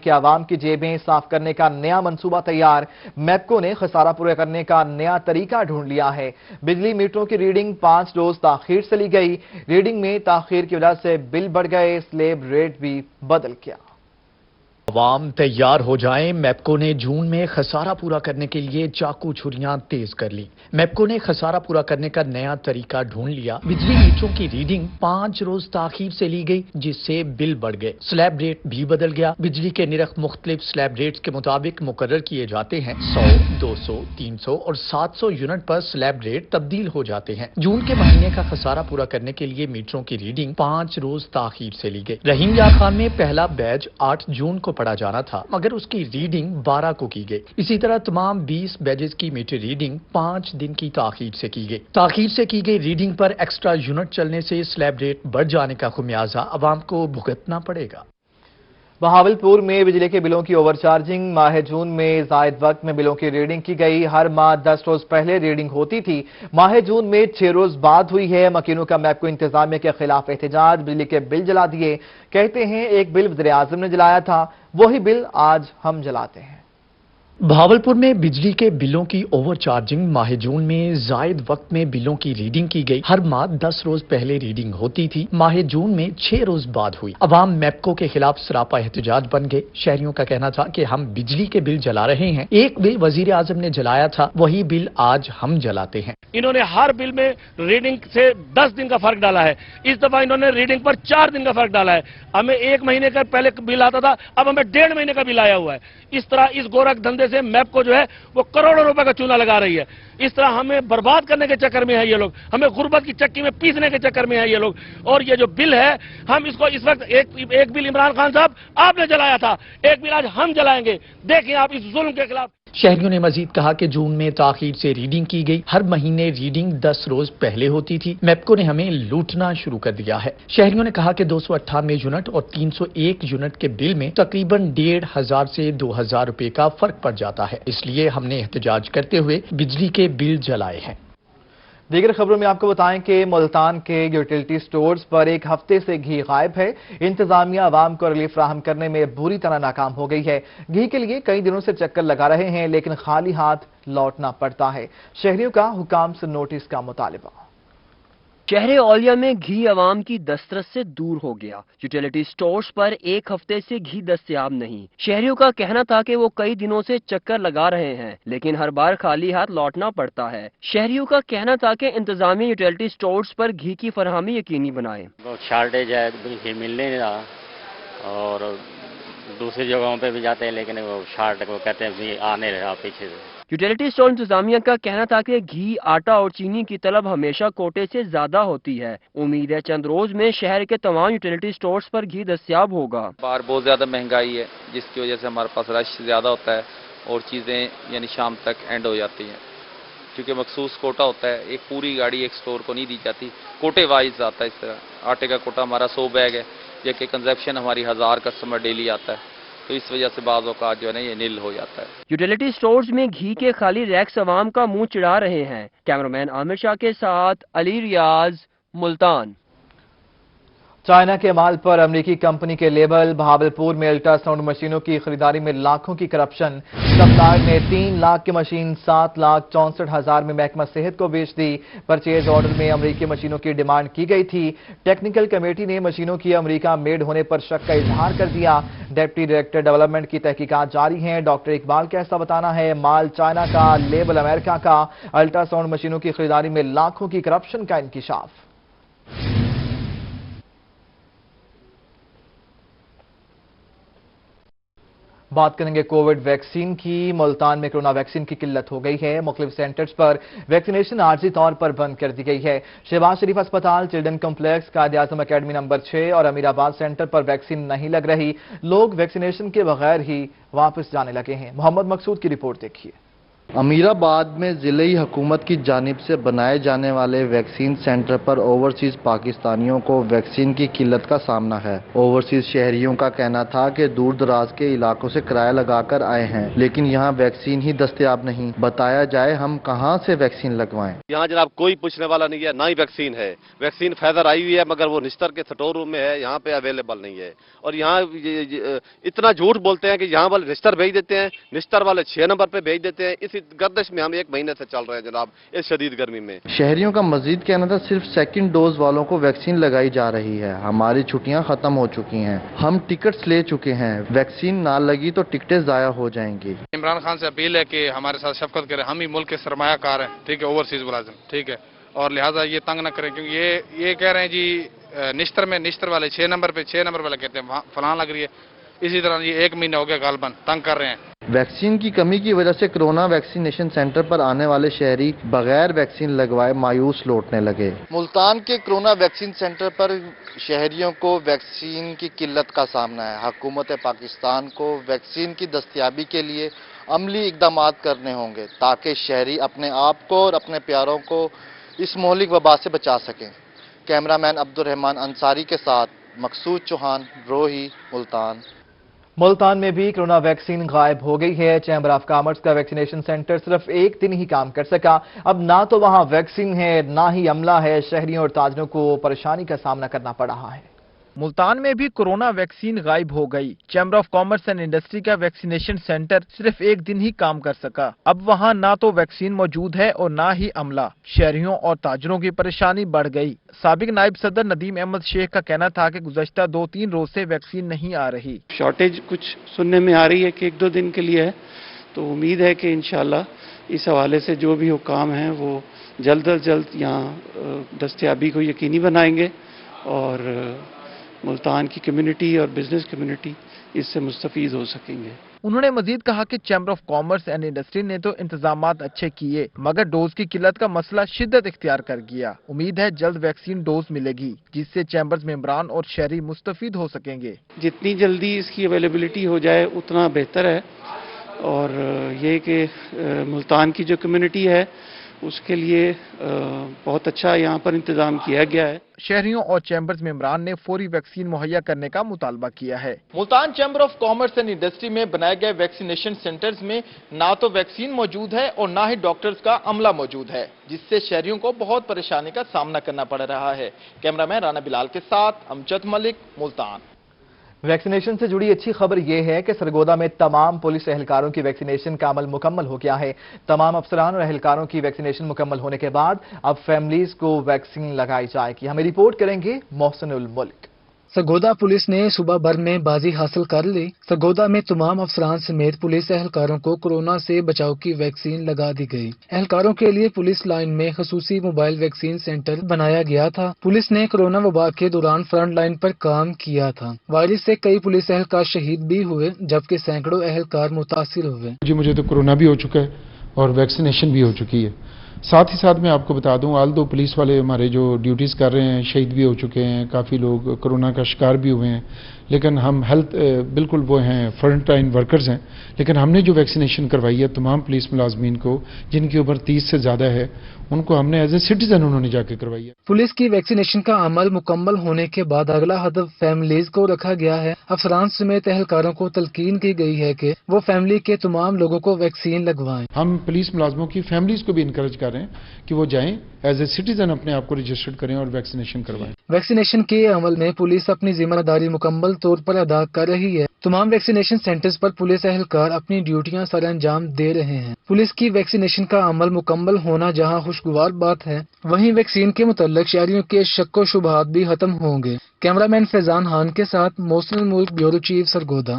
کہ عوام کی جیبیں صاف کرنے کا نیا منصوبہ تیار۔ میپکو نے خسارہ پورا کرنے کا نیا طریقہ ڈھونڈ لیا ہے۔ بجلی میٹروں کی ریڈنگ 5 روز تاخیر سے لی گئی۔ ریڈنگ میں تاخیر کی وجہ سے بل بڑھ گئے، سلیب ریٹ بھی بدل گیا۔ عوام تیار ہو جائیں، میپکو نے جون میں خسارہ پورا کرنے کے لیے چاقو چھریاں تیز کر لی۔ میپکو نے خسارہ پورا کرنے کا نیا طریقہ ڈھونڈ لیا۔ بجلی میٹروں کی ریڈنگ 5 روز تاخیر سے لی گئی، جس سے بل بڑھ گئے، سلیب ریٹ بھی بدل گیا۔ بجلی کے نرخ مختلف سلیب ریٹس کے مطابق مقرر کیے جاتے ہیں۔ 100، 200، 300 اور 700 یونٹ پر سلیب ریٹ تبدیل ہو جاتے ہیں۔ جون کے مہینے کا خسارہ پورا کرنے کے لیے میٹروں کی ریڈنگ 5 روز تاخیر سے لی گئی۔ رحیم یار خان میں پہلا بیچ 8 جون کو پڑا جانا تھا، مگر اس کی ریڈنگ 12 کو کی گئی۔ اسی طرح تمام 20 بیجز کی میٹر ریڈنگ 5 دن کی تاخیر سے کی گئی۔ تاخیر سے کی گئی ریڈنگ پر ایکسٹرا یونٹ چلنے سے سلیب ریٹ بڑھ جانے کا خمیازہ عوام کو بھگتنا پڑے گا۔ بہاولپور میں بجلی کے بلوں کی اوور چارجنگ، ماہ جون میں زائد وقت میں بلوں کی ریڈنگ کی گئی۔ ہر ماہ 10 روز پہلے ریڈنگ ہوتی تھی، ماہ جون میں 6 روز بعد ہوئی ہے۔ مکینوں کا میپکو انتظامیہ کے خلاف احتجاج، بجلی کے بل جلا دیے۔ کہتے ہیں ایک بل وزیر اعظم نے جلایا تھا، وہی بل آج ہم جلاتے ہیں۔ بہاولپور میں بجلی کے بلوں کی اوور چارجنگ، ماہ جون میں زائد وقت میں بلوں کی ریڈنگ کی گئی۔ ہر ماہ 10 روز پہلے ریڈنگ ہوتی تھی، ماہ جون میں 6 روز بعد ہوئی۔ عوام میپکو کے خلاف سراپا احتجاج بن گئے۔ شہریوں کا کہنا تھا کہ ہم بجلی کے بل جلا رہے ہیں، ایک بل وزیر اعظم نے جلایا تھا، وہی بل آج ہم جلاتے ہیں۔ انہوں نے ہر بل میں ریڈنگ سے 10 دن کا فرق ڈالا ہے، اس دفعہ انہوں نے ریڈنگ پر 4 دن کا فرق ڈالا ہے۔ ہمیں 1 مہینے کا پہلے بل آتا تھا، اب ہمیں 1.5 مہینے کا بل آیا ہوا ہے۔ اس طرح اس گورکھ دھندے سے میپکو جو ہے وہ کروڑوں روپے کا چونا لگا رہی ہے۔ اس طرح ہمیں برباد کرنے کے چکر میں ہے یہ لوگ، ہمیں غربت کی چکی میں پیسنے کے چکر میں ہے یہ لوگ۔ اور یہ جو بل ہے، ہم اس کو اس وقت ایک بل عمران خان صاحب آپ نے جلایا تھا، ایک بل آج ہم جلائیں گے۔ دیکھیں آپ اس ظلم کے خلاف۔ شہریوں نے مزید کہا کہ جون میں تاخیر سے ریڈنگ کی گئی، ہر مہینے ریڈنگ 10 روز پہلے ہوتی تھی۔ میپکو نے ہمیں لوٹنا شروع کر دیا ہے۔ شہریوں نے کہا کہ 298 یونٹ اور 301 یونٹ کے بل میں تقریباً 1,500 سے 2,000 روپے کا فرق پڑ جاتا ہے، اس لیے ہم نے احتجاج کرتے ہوئے بجلی کے بل جلائے ہیں۔ دیگر خبروں میں آپ کو بتائیں کہ ملتان کے یوٹیلٹی سٹورز پر ایک ہفتے سے گھی غائب ہے۔ انتظامیہ عوام کو ریلیف فراہم کرنے میں بری طرح ناکام ہو گئی ہے۔ گھی کے لیے کئی دنوں سے چکر لگا رہے ہیں، لیکن خالی ہاتھ لوٹنا پڑتا ہے۔ شہریوں کا حکام سے نوٹس کا مطالبہ۔ شہر اولیا میں گھی عوام کی دسترس سے دور ہو گیا۔ یوٹیلیٹی سٹورز پر ایک ہفتے سے گھی دستیاب نہیں۔ شہریوں کا کہنا تھا کہ وہ کئی دنوں سے چکر لگا رہے ہیں، لیکن ہر بار خالی ہاتھ لوٹنا پڑتا ہے۔ شہریوں کا کہنا تھا کہ انتظامیہ یوٹیلیٹی سٹورز پر گھی کی فراہمی یقینی بنائے۔ بہت شارٹیج ہے، گھی مل نہیں رہا، اور دوسری جگہوں پہ بھی جاتے ہیں لیکن وہ وہ کہتے ہیں گھی آ نہیں رہا پیچھے سے۔ یوٹیلیٹی سٹور انتظامیہ کا کہنا تھا کہ گھی، آٹا اور چینی کی طلب ہمیشہ کوٹے سے زیادہ ہوتی ہے۔ امید ہے چند روز میں شہر کے تمام یوٹیلیٹی سٹورز پر گھی دستیاب ہوگا۔ باہر بہت زیادہ مہنگائی ہے، جس کی وجہ سے ہمارے پاس رش زیادہ ہوتا ہے اور چیزیں یعنی شام تک اینڈ ہو جاتی ہیں، کیونکہ مخصوص کوٹا ہوتا ہے، ایک پوری گاڑی ایک سٹور کو نہیں دی جاتی، کوٹے وائز آتا ہے۔ اس طرح آٹے کا کوٹا ہمارا 100 بیگ ہے، جبکہ کنزپشن ہماری 1000 کسٹمر ڈیلی آتا ہے، تو اس وجہ سے بعض اوقات جو ہے نا یہ نل ہو جاتا ہے۔ یوٹیلیٹی سٹورز میں گھی کے خالی ریکس عوام کا منہ چڑھا رہے ہیں۔ کیمرامین عامر شاہ کے ساتھ علی ریاض، ملتان۔ چائنا کے مال پر امریکی کمپنی کے لیبل، بہاولپور میں الٹرا ساؤنڈ مشینوں کی خریداری میں لاکھوں کی کرپشن، سپلائر نے 3 لاکھ کی مشین 7,64,000 میں محکمہ صحت کو بیچ دی۔ پرچیز آرڈر میں امریکی مشینوں کی ڈیمانڈ کی گئی تھی۔ ٹیکنیکل کمیٹی نے مشینوں کی امریکہ میڈ ہونے پر شک کا اظہار کر دیا۔ ڈپٹی ڈائریکٹر ڈیولپمنٹ کی تحقیقات جاری ہیں۔ ڈاکٹر اقبال کا ایسا بتانا ہے، مال چائنا کا، لیبل امریکہ کا، الٹرا ساؤنڈ مشینوں کی خریداری میں لاکھوں کی کرپشن کا انکشاف۔ بات کریں گے کووڈ ویکسین کی۔ ملتان میں کرونا ویکسین کی قلت ہو گئی ہے، مختلف سینٹرز پر ویکسینیشن عارضی طور پر بند کر دی گئی ہے۔ شہباز شریف اسپتال، children complex, Quaid Azam academy number 6 اور امیر آباد سینٹر پر ویکسین نہیں لگ رہی، لوگ ویکسینیشن کے بغیر ہی واپس جانے لگے ہیں۔ محمد مقصود کی رپورٹ دیکھیے۔ امیر آباد میں ضلعی حکومت کی جانب سے بنائے جانے والے ویکسین سینٹر پر اوورسیز پاکستانیوں کو ویکسین کی قلت کا سامنا ہے۔ اوورسیز شہریوں کا کہنا تھا کہ دور دراز کے علاقوں سے کرایہ لگا کر آئے ہیں، لیکن یہاں ویکسین ہی دستیاب نہیں۔ بتایا جائے ہم کہاں سے ویکسین لگوائیں؟ یہاں جناب کوئی پوچھنے والا نہیں ہے، نہ ہی ویکسین ہے۔ ویکسین فائزر آئی ہوئی ہے مگر وہ نشتر کے سٹور روم میں ہے، یہاں پہ اویلیبل نہیں ہے۔ اور یہاں اتنا جھوٹ بولتے ہیں کہ یہاں والے نشتر بھیج دیتے ہیں، نشتر والے 6 نمبر پہ بھیج دیتے ہیں۔ اسی گردش میں ہم 1 مہینے سے چل رہے ہیں جناب، اس شدید گرمی میں۔ شہریوں کا مزید کہنا تھا صرف سیکنڈ ڈوز والوں کو ویکسین لگائی جا رہی ہے۔ ہماری چھٹیاں ختم ہو چکی ہیں، ہم ٹکٹس لے چکے ہیں، ویکسین نہ لگی تو ٹکٹیں ضائع ہو جائیں گی۔ عمران خان سے اپیل ہے کہ ہمارے ساتھ شفقت کریں، ہم ہی ملک کے سرمایہ کار ہیں، ٹھیک ہے، اوورسیز ملازم، ٹھیک ہے، اور لہٰذا یہ تنگ نہ کریں، کیونکہ یہ کہہ رہے ہیں جی نشتر والے 6 نمبر پہ 6 نمبر والے کہتے ہیں فلاں لگ رہی ہے، اسی طرح یہ 1 مہینہ ہو گیا غالباً تنگ کر رہے ہیں۔ ویکسین کی کمی کی وجہ سے کرونا ویکسینیشن سینٹر پر آنے والے شہری بغیر ویکسین لگوائے مایوس لوٹنے لگے۔ ملتان کے کرونا ویکسین سینٹر پر شہریوں کو ویکسین کی قلت کا سامنا ہے۔ حکومت پاکستان کو ویکسین کی دستیابی کے لیے عملی اقدامات کرنے ہوں گے تاکہ شہری اپنے آپ کو اور اپنے پیاروں کو اس مہلک وبا سے بچا سکیں۔ کیمرہ مین عبدالرحمان انصاری کے ساتھ مقصود چوہان، روہی، ملتان۔ ملتان میں بھی کرونا ویکسین غائب ہو گئی ہے۔ چیمبر آف کامرس کا ویکسینیشن سینٹر صرف 1 دن ہی کام کر سکا۔ اب نہ تو وہاں ویکسین ہے نہ ہی عملہ ہے، شہریوں اور تاجروں کو پریشانی کا سامنا کرنا پڑ رہا ہے۔ ملتان میں بھی کورونا ویکسین غائب ہو گئی۔ Chamber of commerce and industry کا ویکسینیشن سینٹر صرف 1 دن ہی کام کر سکا۔ اب وہاں نہ تو ویکسین موجود ہے اور نہ ہی عملہ، شہریوں اور تاجروں کی پریشانی بڑھ گئی۔ سابق نائب صدر ندیم احمد شیخ کا کہنا تھا کہ گزشتہ 2-3 روز سے ویکسین نہیں آ رہی۔ شارٹیج کچھ سننے میں آ رہی ہے کہ 1-2 دن کے لیے ہے، تو امید ہے کہ انشاءاللہ اس حوالے سے جو بھی حکام ہیں وہ جلد از جلد یہاں دستیابی کو یقینی بنائیں گے اور ملتان کی کمیونٹی اور بزنس کمیونٹی اس سے مستفید ہو سکیں گے۔ انہوں نے مزید کہا کہ chamber of commerce and industry نے تو انتظامات اچھے کیے مگر ڈوز کی قلت کا مسئلہ شدت اختیار کر گیا۔ امید ہے جلد ویکسین ڈوز ملے گی جس سے چیمبرز ممبران اور شہری مستفید ہو سکیں گے۔ جتنی جلدی اس کی اویلیبلٹی ہو جائے اتنا بہتر ہے، اور یہ کہ ملتان کی جو کمیونٹی ہے اس کے لیے بہت اچھا یہاں پر انتظام کیا گیا ہے۔ شہریوں اور چیمبرز ممبران نے فوری ویکسین مہیا کرنے کا مطالبہ کیا ہے۔ Multan chamber of commerce and industry میں بنائے گئے ویکسینیشن سینٹرز میں نہ تو ویکسین موجود ہے اور نہ ہی ڈاکٹرز کا عملہ موجود ہے، جس سے شہریوں کو بہت پریشانی کا سامنا کرنا پڑ رہا ہے۔ کیمرہ مین رانا بلال کے ساتھ امجد ملک، ملتان۔ ویکسینیشن سے جڑی اچھی خبر یہ ہے کہ سرگودا میں تمام پولیس اہلکاروں کی ویکسینیشن کا عمل مکمل ہو گیا ہے۔ تمام افسران اور اہلکاروں کی ویکسینیشن مکمل ہونے کے بعد اب فیملیز کو ویکسین لگائی جائے گی۔ ہمیں رپورٹ کریں گے محسن الملک۔ سرگودا پولیس نے صبح بھر میں بازی حاصل کر لی۔ سرگودا میں تمام افسران سمیت پولیس اہلکاروں کو کورونا سے بچاؤ کی ویکسین لگا دی گئی۔ اہلکاروں کے لیے پولیس لائن میں خصوصی موبائل ویکسین سینٹر بنایا گیا تھا۔ پولیس نے کورونا وبا کے دوران فرنٹ لائن پر کام کیا تھا۔ وائرس سے کئی پولیس اہلکار شہید بھی ہوئے جبکہ سینکڑوں اہلکار متاثر ہوئے۔ مجھے تو کورونا بھی ہو چکا ہے اور ویکسینیشن بھی ہو چکی ہے۔ ساتھ ہی ساتھ میں آپ کو بتا دوں آل دو پولیس والے ہمارے جو ڈیوٹیز کر رہے ہیں شہید بھی ہو چکے ہیں، کافی لوگ کورونا کا شکار بھی ہوئے ہیں، لیکن ہم ہیلتھ بالکل وہ ہیں فرنٹ لائن ورکرز ہیں، لیکن ہم نے جو ویکسینیشن کروائی ہے تمام پولیس ملازمین کو جن کی عمر 30 سے زیادہ ہے ان کو ہم نے ایز اے سٹیزن انہوں نے جا کے کروائی ہے۔ پولیس کی ویکسینیشن کا عمل مکمل ہونے کے بعد اگلا ہدف فیملیز کو رکھا گیا ہے۔ افسران سمیت اہلکاروں کو تلقین کی گئی ہے کہ وہ فیملی کے تمام لوگوں کو ویکسین لگوائیں۔ ہم پولیس ملازموں کی فیملیز کو بھی انکریج کر رہے ہیں کہ وہ جائیں ایز اے سٹیزن اپنے آپ کو رجسٹرڈ کریں اور ویکسینیشن کروائیں۔ ویکسینیشن کے عمل میں پولیس اپنی ذمہ داری مکمل طور پر ادا کر رہی ہے۔ تمام ویکسینیشن سینٹرز پر پولیس اہلکار اپنی ڈیوٹیاں سر انجام دے رہے ہیں۔ پولیس کی ویکسینیشن کا عمل مکمل ہونا جہاں خوشگوار بات ہے، وہیں ویکسین کے متعلق شہریوں کے شک و شبہات بھی ختم ہوں گے۔ کیمرہ مین فیضان خان کے ساتھ محسن الملک، bureau chief, Sargodha.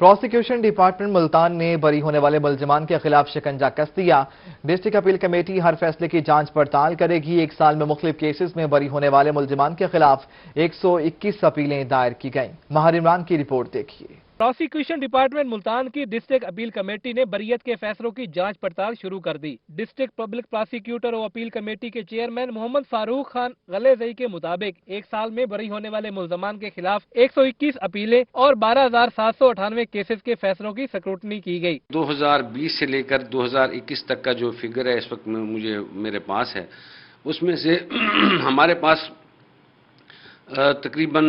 Prosecution department Multan نے بری ہونے والے ملزمان کے خلاف شکنجہ کس دیا۔ ڈسٹرکٹ اپیل کمیٹی ہر فیصلے کی جانچ پڑتال کرے گی۔ 1 سال میں مختلف کیسز میں بری ہونے والے ملزمان کے خلاف 121 اپیلیں دائر کی گئیں۔ ماہر عمران کی رپورٹ دیکھیے۔ प्रोसिक्यूशन डिपार्टमेंट मुल्तान की डिस्ट्रिक्ट अपील कमेटी ने बरीयत के फैसलों की जांच पड़ताल शुरू कर दी। डिस्ट्रिक्ट पब्लिक प्रोसिक्यूटर और अपील कमेटी के चेयरमैन मोहम्मद फारूक खान गलेजई के मुताबिक 1 साल में बरी होने वाले मुल्जमान के खिलाफ 121 अपीलें और 12,798 केसेस के फैसलों की स्क्रूटनी की गई। 2020 से लेकर 2021 तक का जो फिगर है इस वक्त मेरे पास है, उसमें से हमारे पास तकरीबन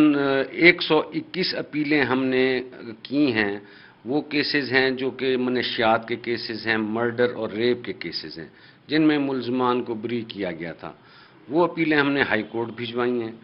121 अपीलें हमने की हैं। वो केसेस हैं जो कि मनशियात के केसेस हैं, मर्डर और रेप के केसेस हैं, जिनमें मुल्जमान को बरी किया गया था। वो अपीलें हमने हाई कोर्ट भिजवाई हैं,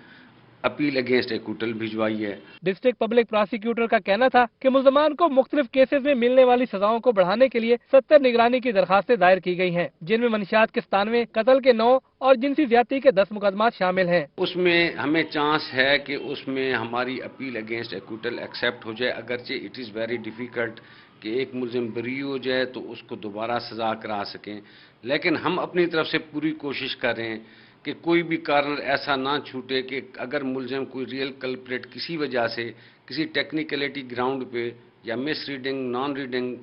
अपील अगेंस्ट एक्विटल भिजवाई है। डिस्ट्रिक्ट पब्लिक प्रोसिक्यूटर का कहना था कि मुल्जमान को मुख्तलिफ केसेस में मिलने वाली सजाओं को बढ़ाने के लिए 70 निगरानी की दरखास्तें दायर की गई हैं, जिनमें मनशियात के 97, कत्ल के 9 और जिनसी ज्यादती के 10 मुकदमात शामिल हैं। उसमें हमें चांस है कि उसमें हमारी अपील अगेंस्ट एक्विटल एक्सेप्ट हो जाए, अगरचे इट इज़ वेरी डिफ़िकल्ट कि एक मुल्जिम बरी हो जाए तो उसको दोबारा सजा करा सकें, लेकिन हम अपनी तरफ से पूरी कोशिश कर रहे हैं कि कोई भी कारण ऐसा ना छूटे कि अगर मुल्जिम कोई रियल कल्प्रेट किसी वजह से किसी टेक्निकलिटी ग्राउंड पे या मिस रीडिंग, नॉन रीडिंग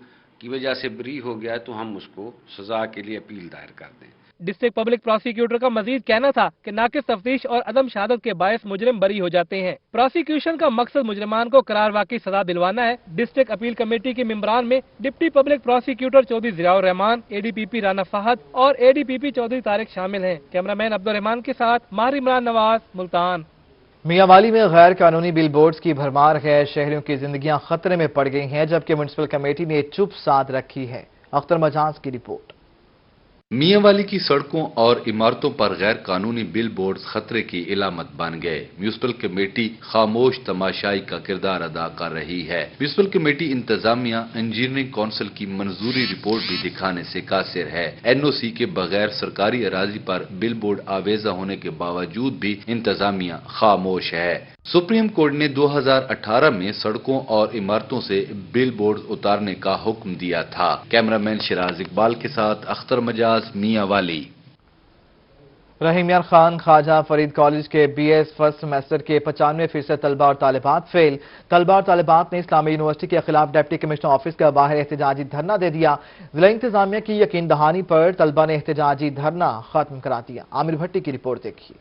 की वजह से बरी हो गया है तो हम उसको सजा के लिए अपील दायर कर दें। डिस्ट्रिक्ट पब्लिक प्रोसिक्यूटर का मजीद कहना था कि नाकिस तफ्तीश और अदम शहादत के बायस मुजरिम बरी हो जाते हैं। प्रोसिक्यूशन का मकसद मुजरिमान को करार वाकई सजा दिलवाना है। डिस्ट्रिक्ट अपील कमेटी के मेंबरान में deputy public prosecutor Chaudhry Ziaur Rehman, ADPP Rana Fahad और ADPP चौधरी तारिक शामिल हैं। कैमरामैन अब्दुल रहमान के साथ माहिर इमरान नवाज, मुल्तान। मियांवाली में गैर कानूनी बिल बोर्ड्स की भरमार है। शहरियों की जिंदगियां खतरे में पड़ गई हैं, जबकि म्युनिसिपल कमेटी ने चुप साध रखी है। अख्तर मजाज की रिपोर्ट। मियांवाली की सड़कों और इमारतों पर गैर कानूनी बिल बोर्ड खतरे की इलामत बन गए। म्युनिसिपल कमेटी खामोश तमाशाई का किरदार अदा कर रही है। म्युनिसिपल कमेटी इंतजामिया इंजीनियरिंग काउंसिल की मंजूरी रिपोर्ट भी दिखाने से कासिर है। NOC के बगैर सरकारी अराजी पर बिल बोर्ड आवेजा होने के बावजूद भी इंतजामिया खामोश है। सुप्रीम कोर्ट ने 2018 में सड़कों और इमारतों से बिल बोर्ड उतारने का हुक्म दिया था। कैमरामैन शिराज इकबाल के साथ अख्तर मजाज, मियांवाली। रहीम यार खान ख्वाजा फरीद कॉलेज के BS फर्स्ट सेमेस्टर के 95% तलबा और तालिबात फेल। तलबा और तालिबात ने इस्लामी यूनिवर्सिटी के खिलाफ डिप्टी कमिश्नर ऑफिस के बाहर एहतजाजी धरना दे दिया। जिला इंतजामिया की यकीन दहानी पर तलबा ने एहतजाजी धरना खत्म करा दिया। आमिर भट्टी की रिपोर्ट देखिए।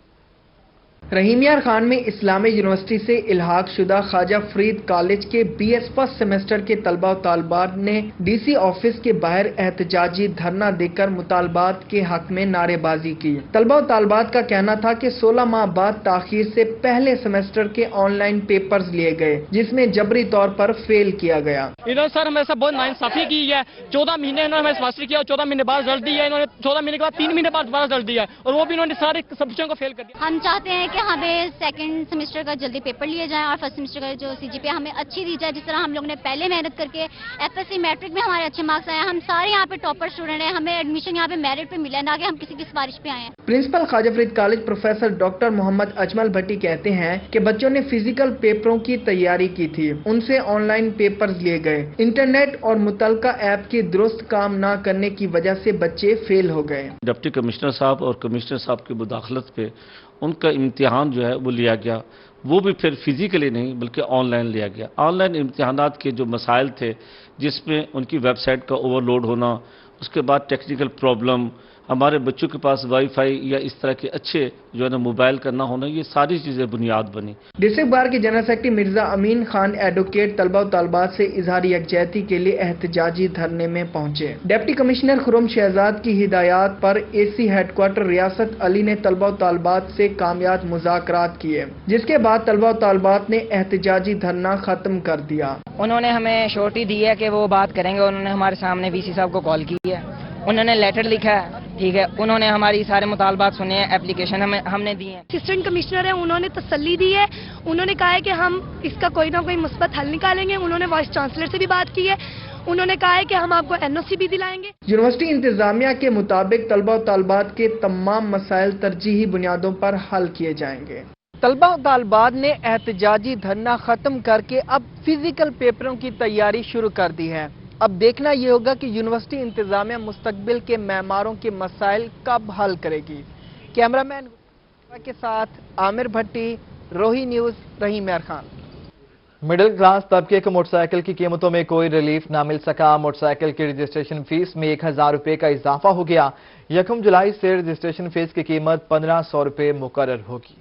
रहीम यार खान में इस्लामी यूनिवर्सिटी से इल्हाक शुदा ख्वाजा फरीद कॉलेज के BS फर्स्ट सेमेस्टर के तलबा और तालिबात ने DC ऑफिस के बाहर एहतजाजी धरना देकर मुतालबात के हक में नारेबाजी की। तलबा और तालिबात का कहना था कि 16 माह बाद ताखीर से पहले सेमेस्टर के ऑनलाइन पेपर्स लिए गए, जिसमें जबरी तौर पर फेल किया गया। इन्होंने सर हमें बहुत नाइंसाफी की है। 14 महीने इन्होंने हमें सेमेस्टर किया और 14 महीने बाद रिजल्ट दिया। इन्होंने 14 महीने के बाद 3 महीने बाद दोबारा रिजल्ट दिया और वो भी इन्होंने सारे सब्जेक्टों को फेल कर दिया। हम चाहते हैं कि हमें सेकंड सेमेस्टर का जल्दी पेपर लिए जाए और फर्स्ट सेमेस्टर का जो CGPA हमें अच्छी दी जाए, जिस तरह हम लोग ने पहले मेहनत करके FSC मैट्रिक में हमारे अच्छे मार्क्स आए। हम सारे यहाँ पे टॉपर स्टूडेंट हैं, हमें एडमिशन यहाँ पे मेरिट पे मिला, ना कि हम किसी की सिफारिश पे आए हैं। Principal Khwaja Farid college professor doctor Mohammad Ajmal Bhatti कहते हैं कि बच्चों ने फिजिकल पेपरों की तैयारी की थी, उनसे ऑनलाइन पेपर्स लिए गए। इंटरनेट और मुतलका ऐप की दुरुस्त काम न करने की वजह से बच्चे फेल हो गए। डिप्टी कमिश्नर साहब और कमिश्नर साहब की मुदाखलत पे उनका इम्तिहान जो है वो लिया गया, वो भी फिर फिजिकली नहीं बल्कि ऑनलाइन लिया गया। ऑनलाइन इम्तिहानात के जो मसाइल थे, जिसमें उनकी वेबसाइट का ओवरलोड होना, उसके बाद टेक्निकल प्रॉब्लम, हमारे बच्चों के पास वाईफाई या इस तरह के अच्छे जो है ना मोबाइल का ना होना, ये सारी चीज़ें बुनियाद बनी। डिस्ट्रिक्ट बार के जनरल सेक्रेटरी मिर्जा अमीन खान एडवोकेट तलबा और तालिबात से इजहार यकजहती के लिए एहतजाजी धरने में पहुंचे। डिप्टी कमिश्नर खुर्रम शहजाद की हिदायत पर AC हेडक्वार्टर रियासत अली ने तलबा और तालिबात से कामयाब मुज़ाकरात किए, जिसके बाद तलबा और तालिबात ने एहतजाजी धरना खत्म कर दिया। उन्होंने हमें श्योरिटी दी है कि वो बात करेंगे। उन्होंने हमारे सामने VC साहब को कॉल की है, उन्होंने लेटर लिखा है, ठीक है, उन्होंने हमारी सारे मुतालबात सुने हैं, एप्लीकेशन हमने दी है। असिस्टेंट कमिश्नर है, उन्होंने तसल्ली दी है, उन्होंने कहा है कि हम इसका कोई ना कोई मुस्बत हल निकालेंगे। उन्होंने वाइस चांसलर से भी बात की है, उन्होंने कहा है कि हम आपको NOC भी दिलाएंगे। यूनिवर्सिटी इंतजामिया के मुताबिक तलबा और तालिबात के तमाम मसाइल तरजीही बुनियादों पर हल किए जाएंगे। तलबा और तालिबात ने एहतजाजी धरना खत्म करके अब फिजिकल पेपरों की तैयारी शुरू कर दी है। अब देखना ये होगा कि यूनिवर्सिटी इंतजामिया मुस्तकबिल के मेहमारों के मसाइल कब हल करेगी। कैमरामैन के साथ आमिर भट्टी, रोही न्यूज़, रहीम यार खान। मिडिल क्लास तबके को मोटरसाइकिल की कीमतों में कोई रिलीफ ना मिल सका। मोटरसाइकिल की रजिस्ट्रेशन फीस में 1000 रुपए का इजाफा हो गया। 1 जुलाई से रजिस्ट्रेशन फीस की कीमत 1500 रुपए मुकर्रर होगी।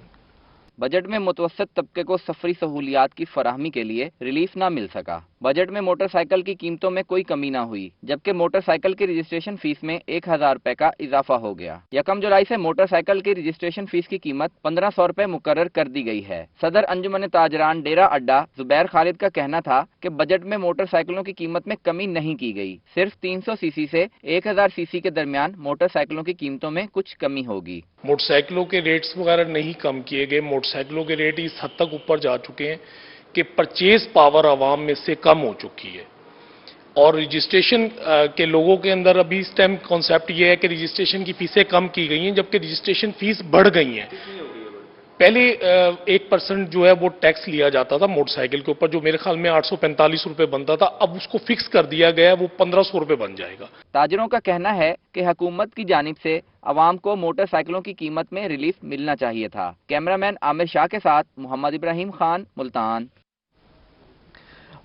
बजट में मुतवस्सित तबके को सफरी सहूलियात की फराहमी के लिए रिलीफ ना मिल सका। बजट में मोटरसाइकिल की कीमतों में कोई कमी ना हुई, जबकि मोटरसाइकिल की रजिस्ट्रेशन फीस में 1000 रुपए का इजाफा हो गया। 1 जुलाई से मोटरसाइकिल की रजिस्ट्रेशन फीस की कीमत 1500 रुपए मुकर्रर कर दी गई है। सदर अंजुमन ताजरान डेरा अड्डा जुबैर खालिद का कहना था कि बजट में मोटरसाइकिलों की कीमत में कमी नहीं की गई, सिर्फ 300 सीसी से 1000 सीसी के दरमियान मोटरसाइकिलों की कीमतों में कुछ कमी होगी। मोटरसाइकिलों के रेट्स वगैरह नहीं कम किए गए। मोटरसाइकिलों के रेट इस हद तक ऊपर जा चुके हैं कि परचेज पावर आवाम में से कम हो चुकी है और रजिस्ट्रेशन के लोगों के अंदर अभी इस टाइम कॉन्सेप्ट ये है कि रजिस्ट्रेशन की फीसें कम की गई हैं, जबकि रजिस्ट्रेशन फीस बढ़ गई हैं। पहले 1% जो है वो टैक्स लिया जाता था मोटरसाइकिल के ऊपर, जो मेरे ख्याल में 845 रुपए बनता था, अब उसको फिक्स कर दिया गया है, वो 1500 रुपए बन जाएगा। ताजरों का कहना है कि हुकूमत की जानिब से अवाम को मोटरसाइकिलों की कीमत में रिलीफ मिलना चाहिए था। कैमरामैन आमिर शाह के साथ मोहम्मद इब्राहिम खान, मुल्तान।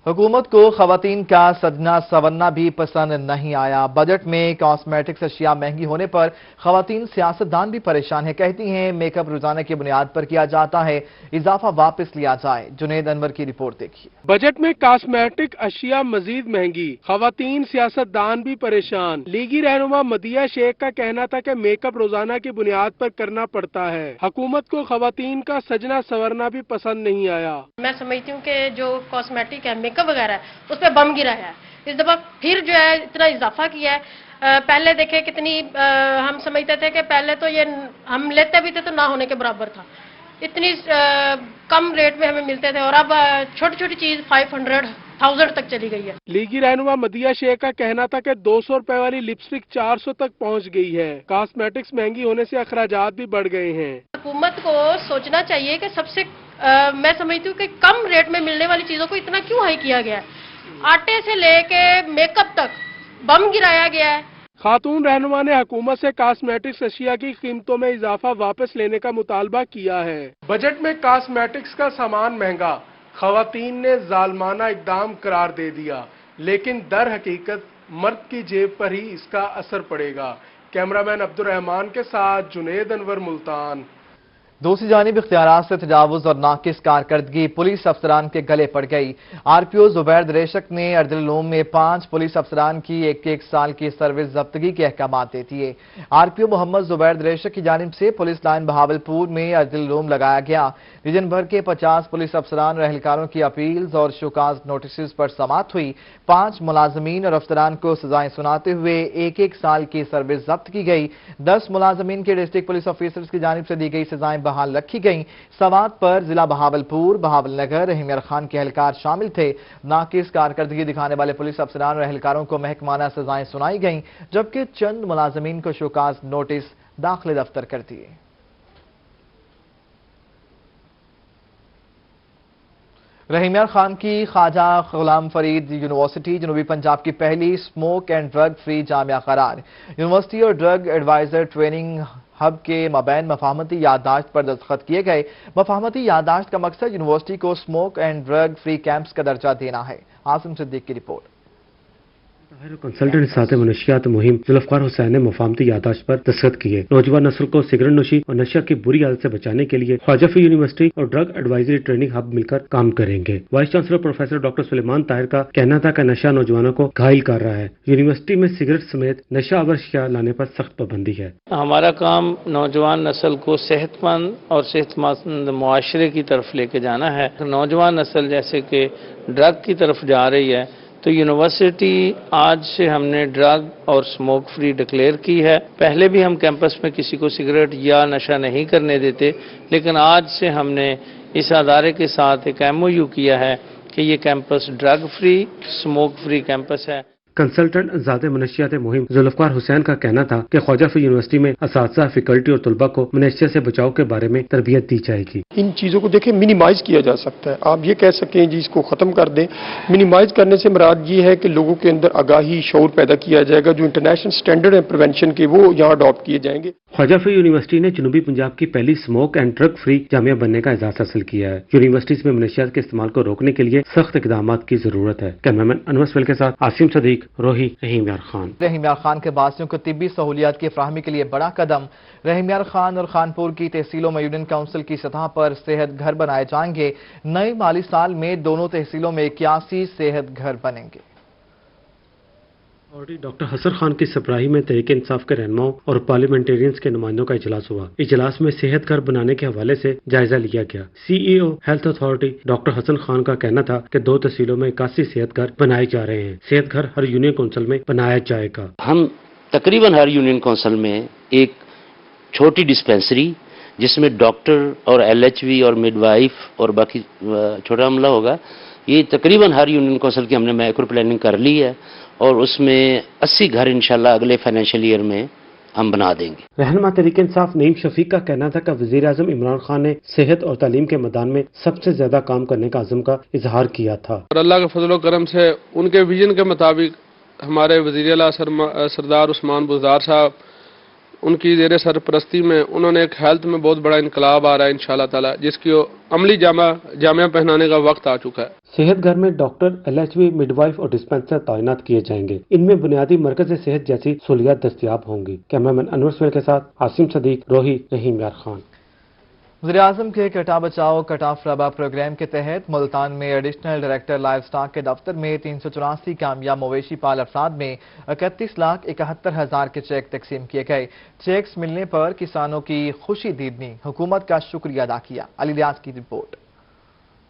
हुकूमत को खवातीन का सजना सवरना भी पसंद नहीं आया। बजट में कॉस्मेटिक्स अशिया महंगी होने पर खवातीन सियासतदान भी परेशान है। कहती हैं मेकअप रोजाना की बुनियाद पर किया जाता है, इजाफा वापस लिया जाए। जुनेद अनवर की रिपोर्ट देखिए। बजट में कॉस्मेटिक अशिया मजीद महंगी, खवातीन सियासतदान भी परेशान। लीगी रहनुमा मदिया शेख का कहना था कि मेकअप रोजाना की बुनियाद पर करना पड़ता है। हुकूमत को खवातीन का सजना सवरना भी पसंद नहीं आया। मैं समझती हूँ कि जो कॉस्मेटिक है, मेकअप वगैरह है, उस पर बम गिरा है। इस दफा फिर जो है इतना इजाफा किया है। पहले देखे कितनी हम समझते थे कि पहले तो ये हम लेते भी थे तो ना होने के बराबर था, इतनी कम रेट में हमें मिलते थे, और अब छोटी छोटी चीज 500,000 तक चली गई है। लीगी रहनुमा मदिया शेख का कहना था कि 200 रुपए वाली लिपस्टिक 400 तक पहुंच गई है। कॉस्मेटिक्स महंगी होने से अखराजात भी बढ़ गए हैं। हुकूमत को सोचना चाहिए कि सबसे मैं समझती हूँ कि कम रेट में मिलने वाली चीजों को इतना क्यों हाई किया गया है। आटे से लेके मेकअप तक बम गिराया गया है। खातून रहनुमा ने हुकूमत से कॉस्मेटिक्स अशिया की कीमतों में इजाफा वापस लेने का मुतालबा किया है। बजट में कॉस्मेटिक्स का सामान महंगा, खवातीन ने जालमाना इकदाम करार दे दिया, लेकिन दर हकीकत मर्द की जेब पर ही इसका असर पड़ेगा। कैमरामैन अब्दुल रहमान के साथ जुनेद अनवर, मुल्तान। दूसरी जानिब इख्तियारात से तजावुज और नाकिस कारकर्दगी पुलिस अफसरान के गले पड़ गई। आरपीओ जुबैर दरेशक ने अर्जुलूम में 5 पुलिस अफसरान की 1-1 साल की सर्विस जब्तगी के अहकामात दे दिए। आरपीओ मोहम्मद जुबैर दरेशक की जानिब से पुलिस लाइन बहावलपुर में अर्जुलूम लगाया गया। रीजन भर के 50 पुलिस अफसरान और एहलकारों की अपील्स और शोकाज नोटिस पर समाअत हुई। 5 मुलाजमीन और अफसरान को सजाएं सुनाते हुए 1-1 साल की सर्विस जब्त की गई। 10 मुलाजमीन के डिस्ट्रिक्ट पुलिस ऑफिसर्स की जानिब से दी गई सजाएं बहाल रखी गई। समाअत पर जिला बहावलपुर, बहावलनगर, रहीमियार खान के एहलकार शामिल थे। नाकिस कारकर्दगी दिखाने वाले पुलिस अफसरान और एहलकारों को महकमाना सजाएं सुनाई गईं, जबकि चंद मुलाजमीन को शोकाज नोटिस दाखिले दफ्तर कर दिए। रहीमियार खान की ख्वाजा गुलाम फरीद यूनिवर्सिटी जनूबी पंजाब की पहली smoke and drug free Jamia करार। यूनिवर्सिटी और ड्रग एडवाइजर ट्रेनिंग हब के मबैन मफाहमती याददाश्त पर दस्तखत किए गए। मफाहमती याददाश्त का मकसद यूनिवर्सिटी को smoke and drug free camps का दर्जा देना है। आसिम सिद्दीक की रिपोर्ट। कंसल्टेंट साथ मनशियात मुहिम जुल्फकार हुसैन ने मुफाहमती याददाश्त पर दस्तखत किए। नौजवान नस्ल को सिगरेट नोशी और नशा की बुरी आदत से बचाने के लिए ख्वाजा फरीद यूनिवर्सिटी और ड्रग एडवाइजरी ट्रेनिंग हब मिलकर काम करेंगे। Vice chancellor professor doctor Sulaiman Tahir का कहना था कि नशा नौजवानों को घायल कर रहा है। यूनिवर्सिटी में सिगरेट समेत नशा आवर अशिया लाने पर सख्त पाबंदी है। हमारा काम नौजवान नस्ल को सेहतमंद और सेहतमंद मुआशरे की तरफ लेके जाना है। नौजवान नस्ल जैसे कि ड्रग की तरफ जा रही है, तो यूनिवर्सिटी आज से हमने ड्रग और स्मोक फ्री डिक्लेयर की है। पहले भी हम कैंपस में किसी को सिगरेट या नशा नहीं करने देते, लेकिन आज से हमने इस अदारे के साथ एक MOU किया है कि ये campus drug free, smoke free campus है। कंसल्टेंट ज़ाते मनशियात मुहिम जुल्फ़कार हुसैन का कहना था कि ख्वाजा फी यूनिवर्सिटी में असातिज़ा, फैकल्टी और तलबा को मनशिया से बचाव के बारे में तरबियत दी जाएगी। इन चीज़ों को देखें मिनिमाइज किया जा सकता है। आप ये कह सकें जी इसको ख़त्म कर दें। मिनिमाइज करने से मुराद ये है कि लोगों के अंदर आगाही, शऊर पैदा किया जाएगा। जो इंटरनेशनल स्टैंडर्ड है प्रिवेंशन के, वो यहाँ अडॉप्ट किए जाएंगे। ख्वाजा फी यूनिवर्सिटी ने जनूबी पंजाब की पहली smoke and drug free Jamia बनने का एजाज़ हासिल किया है। यूनिवर्सिटीज में मनशियात के इस्तेमाल को रोकने के लिए सख्त इक़दाम की जरूरत है। कैमरामैन अनवर सवेल के साथ आसिम सदीक, रोही, रहीम यार खान। रहीम यार खान के बासियों को तिब्बी सहूलियात की फराहमी के लिए बड़ा कदम। रहीम यार खान और खानपुर की तहसीलों में यूनियन काउंसिल की सतह पर सेहत घर बनाए जाएंगे। नए माली साल में दोनों तहसीलों में 81 सेहत घर बनेंगे। डॉक्टर हसन खान की सरबराही में तहरीक इंसाफ के रहनुमाओं और पार्लियामेंटेरियंस के नुमाइंदों का इजलास हुआ। इजलास में सेहत घर बनाने के हवाले से जायजा लिया गया। CEO health authority doctor Hassan Khan का कहना था कि 2 तहसीलों में 81 सेहत घर बनाए जा रहे हैं। सेहत घर हर यूनियन काउंसिल में बनाया जाएगा। हम तकरीबन हर यूनियन काउंसिल में एक छोटी डिस्पेंसरी जिसमें डॉक्टर और LHV और मिडवाइफ और बाकी छोटा अमला होगा, ये तकरीबन हर यूनियन काउंसिल की हमने माइक्रो प्लानिंग कर ली है और उसमें 80 घर इंशाल्लाह अगले फाइनेंशियल ईयर में हम बना देंगे। रहनुमा तहरीक इंसाफ नईम शफीक का कहना था कि वज़ीर आज़म इमरान खान ने सेहत और तालीम के मैदान में सबसे ज्यादा काम करने का अज़म का इजहार किया था और अल्लाह के फजल करम से उनके विजन के मुताबिक हमारे वज़ीर आला सरदार उस्मान बुज़दार साहब, उनकी ज़ेर सरपरस्ती में उन्होंने एक हेल्थ में बहुत बड़ा इनकलाब आ रहा है इंशाल्लाह ताला, जिसकी अमली जामिया पहनाने का वक्त आ चुका है। सेहत घर में डॉक्टर, LHV, मिडवाइफ और डिस्पेंसर तैनात किए जाएंगे। इनमें बुनियादी मरकज सहत जैसी सहूलियात दस्तयाब होंगी। कैमरामैन अनवर सवेल के साथ आसिम सदीक, रोही, रहीम यार खान। वज़ीर-ए-आज़म के कटा बचाओ कटा फलाबा प्रोग्राम के तहत मुल्तान में एडिशनल डायरेक्टर लाइव स्टॉक के दफ्तर में 384 कामयाब मवेशी पाल अफराद में 31,71,000 के चेक तकसीम किए गए। चेक्स मिलने पर किसानों की खुशी दीदनी, हुकूमत का शुक्रिया अदा किया। अली रियाज की रिपोर्ट।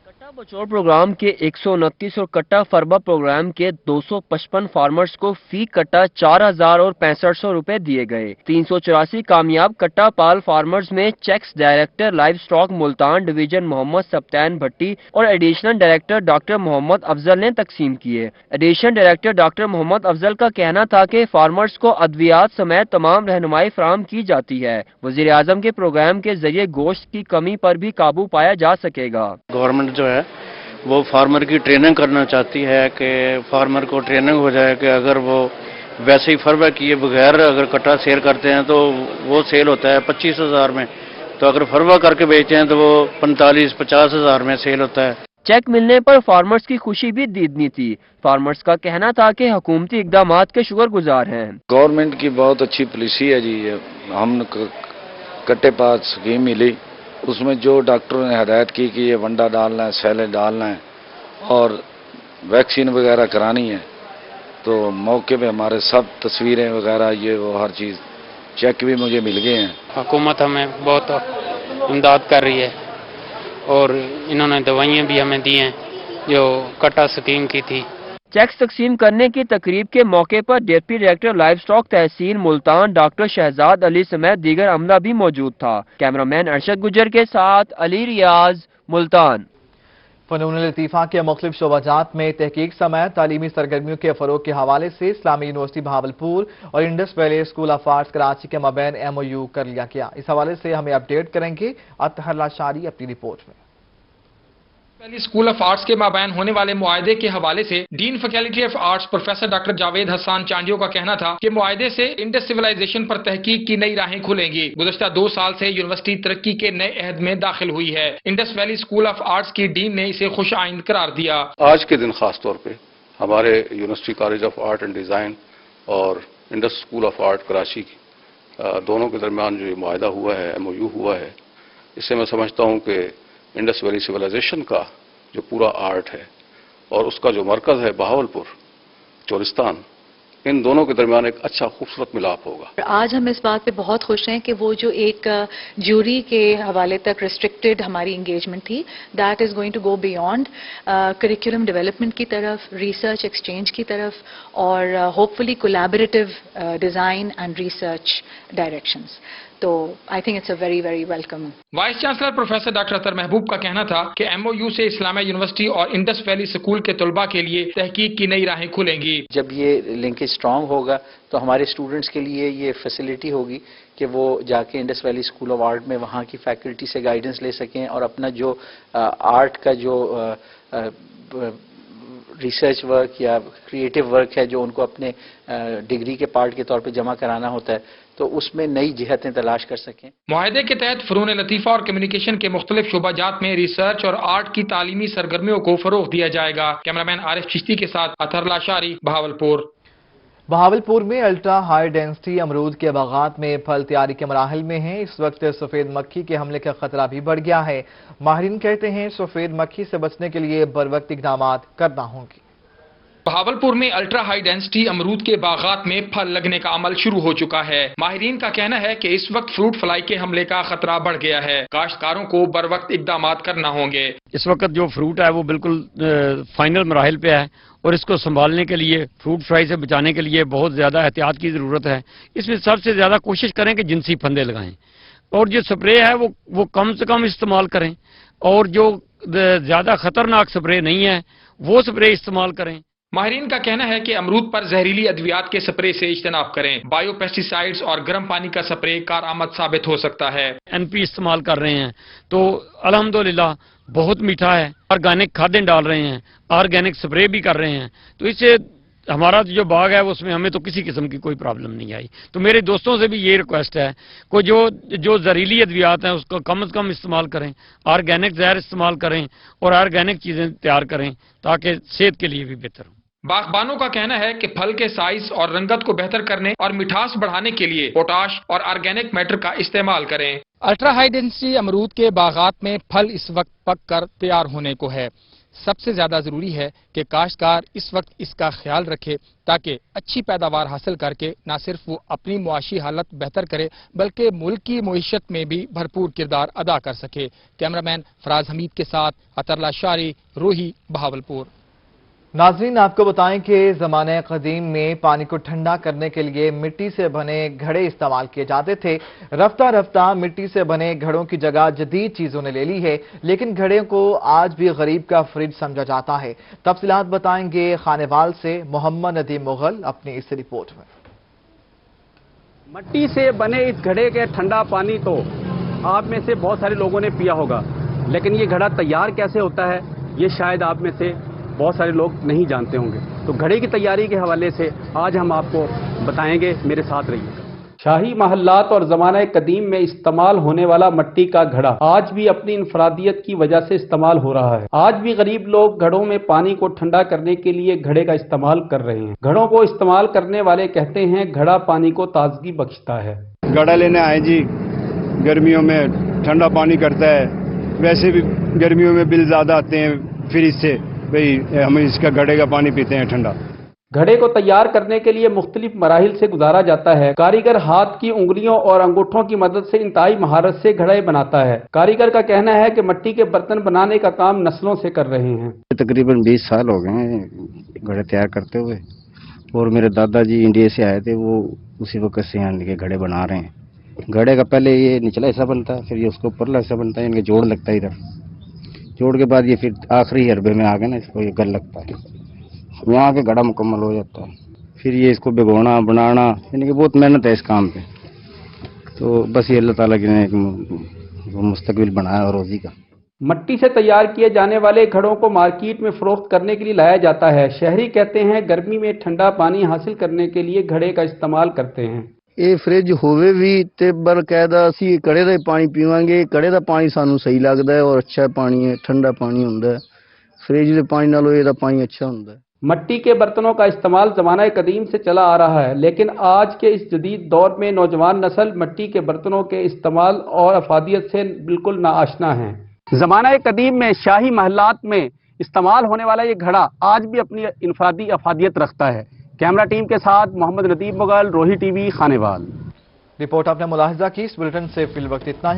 कट्टा बचाओ प्रोग्राम के 129 और कट्टा फरबा प्रोग्राम के 255 फार्मर्स को फी कट्टा 4,000 और 6500 रुपए दिए गए। 384 कामयाब कट्टा पाल फार्मर्स में checks director livestock Multan division Mohammad सप्तान भट्टी और additional director doctor Mohammad Afzal ने तकसीम किए। Additional director doctor Mohammad Afzal का कहना था कि फार्मर्स को अद्वियात समेत तमाम रहनुमाई फराहम की जाती है। वज़ीर आज़म के प्रोग्राम के जरिए गोश्त की कमी पर भी काबू पाया जा सकेगा। गवर्नमेंट जो है वो फार्मर की ट्रेनिंग करना चाहती है कि फार्मर को ट्रेनिंग हो जाए कि अगर वो वैसे ही फरवा किए बगैर अगर कट्टा सेल करते हैं तो वो सेल होता है 25,000 में, तो अगर फरवा करके बेचते हैं तो वो 45-50,000 में सेल होता है। चेक मिलने पर फार्मर्स की खुशी भी दीदनी थी। फार्मर्स का कहना था कि हुकूमती इकदामात के शुक्रगुजार हैं। गवर्नमेंट की बहुत अच्छी पॉलिसी है जी। हम कट्टे पास स्कीम मिली, उसमें जो डॉक्टरों ने हदायत की कि ये वंडा डालना है, सैले डालना है और वैक्सीन वगैरह करानी है, तो मौके पे हमारे सब तस्वीरें वगैरह ये वो हर चीज़ चेक भी मुझे मिल गए हैं। हुकूमत हमें बहुत इमदाद कर रही है और इन्होंने दवाइयाँ भी हमें दी हैं जो कट्टा स्कीम की थी। चेक्स तकसीम करने की तकरीब के मौके पर डिप्टी डायरेक्टर लाइव स्टॉक तहसील मुल्तान डॉक्टर शहजाद अली समेत दीगर अमला भी मौजूद था। कैमरामैन अरशद गुजर के साथ अली रियाज, मुल्तान। फनून लतीफ़ा के मुख्तलिफ शोबाजात में तहकीक समेत तालीमी सरगर्मियों के फरोग के हवाले से इस्लामी यूनिवर्सिटी बहावलपुर और Indus Valley school of arts Karachi के मबैन MOU कर लिया गया। इस हवाले से हमें अपडेट करेंगे अतहर लाशारी अपनी रिपोर्ट में। स्कूल ऑफ आर्ट्स के माबैन होने वाले मुआहदे के हवाले से dean faculty of arts professor doctor Javed Hassan Chandio का कहना था कि मुआहदे से इंडस सिविलाइजेशन पर तहकीक की नई राहें खुलेंगी। गुज़श्ता 2 साल से यूनिवर्सिटी तरक्की के नए अहद में दाखिल हुई है। Indus Valley school of arts की डीन ने इसे खुश आइंद करार दिया। आज के दिन खास तौर पे हमारे university college of art and design और Indus school of art Karachi दोनों के दरमियान जो मुआहदा हुआ है, MOU हुआ है, इससे मैं समझता हूँ कि इंडस वैली सिविलाइजेशन का जो पूरा आर्ट है और उसका जो मरकज है बहावलपुर चोरिस्तान, इन दोनों के दरमियान एक अच्छा खूबसूरत मिलाप होगा। आज हम इस बात पे बहुत खुश हैं कि वो जो एक ज्यूरी के हवाले तक रिस्ट्रिक्टेड हमारी इंगेजमेंट थी, that is going to go beyond curriculum development की तरफ, रिसर्च एक्सचेंज की तरफ और hopefully collaborative design and research directions. तो I think it's a very very welcome. Vice chancellor professor doctor Athar Mahboob का कहना था कि MOU से इस्लामिया यूनिवर्सिटी और इंडस वैली स्कूल के तलबा के लिए तहकीक की नई राहें खुलेंगी। जब ये लिंकेज स्ट्रांग होगा तो हमारे स्टूडेंट्स के लिए ये फैसिलिटी होगी कि वो जाके Indus Valley school of art में वहाँ की फैकल्टी से गाइडेंस ले सकें और अपना जो आर्ट का जो रिसर्च वर्क या क्रिएटिव वर्क है जो उनको अपने डिग्री के पार्ट के तौर पे जमा कराना होता है तो उसमें नई जिहतें तलाश कर सकें। मुआहदे के तहत फ़नून लतीफ़ा और कम्युनिकेशन के मुख्तलिफ शोबाजात में रिसर्च और आर्ट की तालीमी सरगर्मियों को फरोग दिया जाएगा। कैमरामैन आरिफ चिश्ती के साथ अतर लाशारी, बहावलपुर। बहावलपुर में अल्ट्रा हाई डेंसिटी अमरूद के बागात में फल तैयारी के मराहल में हैं। इस वक्त सफेद मक्खी के हमले का खतरा भी बढ़ गया है। माहिरीन कहते हैं सफेद मक्खी से बचने के लिए बरवक्त इक़दामात करना होंगे। बहावलपुर में अल्ट्रा हाई डेंसिटी अमरूद के बागात में फल लगने का अमल शुरू हो चुका है। माहिरीन का कहना है कि इस वक्त फ्रूट फ्लाई के हमले का खतरा बढ़ गया है। काश्तकारों को बरवक्त इक़दामात करना होंगे। इस वक्त जो फ्रूट है वो बिल्कुल फाइनल मराहिल पे है और इसको संभालने के लिए, फ्रूट फ्लाई से बचाने के लिए बहुत ज़्यादा एहतियात की ज़रूरत है। इसमें सबसे ज़्यादा कोशिश करें कि जिनसी फंदे लगाएं और जो स्प्रे है वो कम से कम इस्तेमाल करें और जो ज़्यादा खतरनाक स्प्रे नहीं है वो स्प्रे इस्तेमाल करें। माहिरीन का कहना है कि अमरूद पर जहरीली अद्वियात के स्प्रे से इज्तनाब करें। बायो पेस्टिसाइड्स और गर्म पानी का स्प्रे कारआमद साबित हो सकता है। NP इस्तेमाल कर रहे हैं तो अल्हम्दुलिल्लाह बहुत मीठा है। ऑर्गेनिक खादें डाल रहे हैं, ऑर्गेनिक स्प्रे भी कर रहे हैं, तो इससे हमारा जो बाग है उसमें हमें तो किसी किस्म की कोई प्रॉब्लम नहीं आई। तो मेरे दोस्तों से भी ये रिक्वेस्ट है को जो जहरीली अद्वियात हैं उसको कम से कम इस्तेमाल करें, ऑर्गेनिक जहर इस्तेमाल करें और ऑर्गेनिक चीज़ें तैयार करें ताकि सेहत के लिए भी बेहतर हो। बागबानों का कहना है कि फल के साइज और रंगत को बेहतर करने और मिठास बढ़ाने के लिए पोटाश और ऑर्गेनिक मैटर का इस्तेमाल करें। अल्ट्रा हाई डेंसिटी अमरूद के बागात में फल इस वक्त पक कर तैयार होने को है। सबसे ज्यादा जरूरी है कि काश्तकार इस वक्त इसका ख्याल रखे ताकि अच्छी पैदावार हासिल करके न सिर्फ वो अपनी मुआशी हालत बेहतर करे बल्कि मुल्क की मईशत में भी भरपूर किरदार अदा कर सके। कैमरामैन फराज हमीद के साथ अतर लाशारी, रोही, बहावलपुर। नाज़रीन, आपको बताएं कि ज़माने क़दीम में पानी को ठंडा करने के लिए मिट्टी से बने घड़े इस्तेमाल किए जाते थे। रफ्ता रफ्ता मिट्टी से बने घड़ों की जगह जदीद चीज़ों ने ले ली है, लेकिन घड़े को आज भी गरीब का फ्रिज समझा जाता है। तफसीलात बताएंगे खानेवाल से मोहम्मद नदीम मुगल अपनी इस रिपोर्ट में। मिट्टी से बने इस घड़े के ठंडा पानी तो आप में से बहुत सारे लोगों ने पिया होगा, लेकिन ये घड़ा तैयार कैसे होता है ये शायद आप में से बहुत सारे लोग नहीं जानते होंगे। तो घड़े की तैयारी के हवाले से आज हम आपको बताएंगे, मेरे साथ रहिए। शाही महल्लात और ज़माने कदीम में इस्तेमाल होने वाला मिट्टी का घड़ा आज भी अपनी इनफरादियत की वजह से इस्तेमाल हो रहा है। आज भी गरीब लोग घड़ों में पानी को ठंडा करने के लिए घड़े का इस्तेमाल कर रहे हैं। घड़ों को इस्तेमाल करने वाले कहते हैं घड़ा पानी को ताजगी बख्शता है। घड़ा लेने आए जी, गर्मियों में ठंडा पानी करता है, वैसे भी गर्मियों में बिल ज़्यादा आते हैं, फिर इससे भाई हम इसका घड़े का पानी पीते हैं ठंडा। घड़े को तैयार करने के लिए मुख्तलिफ मराहिल से गुजारा जाता है। कारीगर हाथ की उंगलियों और अंगूठों की मदद से इंतहाई महारत से घड़े बनाता है। कारीगर का कहना है कि मिट्टी के बर्तन बनाने का काम नस्लों से कर रहे हैं। तकरीबन 20 साल हो गए हैं घड़े तैयार करते हुए, और मेरे दादाजी इंडिया से आए थे, वो उसी वक्त से यहाँ के घड़े बना रहे हैं। घड़े का पहले ये निचला हिस्सा बनता है, फिर ये उसको ऊपरला हिस्सा बनता है, इनके जोड़ लगता है इधर, जोड़ के बाद ये फिर आखिरी हरबे में आ गए ना, इसको ये गल लगता है, यहाँ के घड़ा मुकम्मल हो जाता है। फिर ये इसको भिगोना बनाना, यानी कि बहुत मेहनत है इस काम पे। तो बस ये अल्लाह ताला ने एक मुस्तकबिल बनाया और रोजी का। मिट्टी से तैयार किए जाने वाले घड़ों को मार्केट में फरोख्त करने के लिए लाया जाता है। शहरी कहते हैं गर्मी में ठंडा पानी हासिल करने के लिए घड़े का इस्तेमाल करते हैं। ਇਹ ਫ੍ਰਿਜ ਹੋਵੇ ਵੀ ਤੇ ਬਕਾਇਦਾ ਅਸੀਂ ਘੜੇ ਦਾ ਪਾਣੀ ਪੀਵਾਂਗੇ। ਘੜੇ ਦਾ ਪਾਣੀ ਸਾਨੂੰ ਸਹੀ ਲੱਗਦਾ ਹੈ ਔਰ ਅੱਛਾ ਪਾਣੀ ਹੈ, ਠੰਡਾ ਪਾਣੀ ਹੁੰਦਾ ਹੈ। ਫ੍ਰਿਜ ਦੇ ਪਾਣੀ ਨਾਲੋਂ ਇਹਦਾ ਪਾਣੀ अच्छा ਹੁੰਦਾ है। मिट्टी के बर्तनों का इस्तेमाल ज़माना कदीम से चला आ रहा है, लेकिन आज के इस जदीद दौर में नौजवान नस्ल मिट्टी के बर्तनों के इस्तेमाल और अफादियत से बिल्कुल नाआशना है। ज़माना कदीम में शाही महल्लात में इस्तेमाल होने वाला ये घड़ा आज भी अपनी इनफरादी अफादियत रखता है। कैमरा टीम के साथ मोहम्मद नदीम मुगल, रोही टीवी, खानेवाल। रिपोर्ट आपने मुलाहिजा की। इस बुलेटिन से फिल वक्त इतना ही।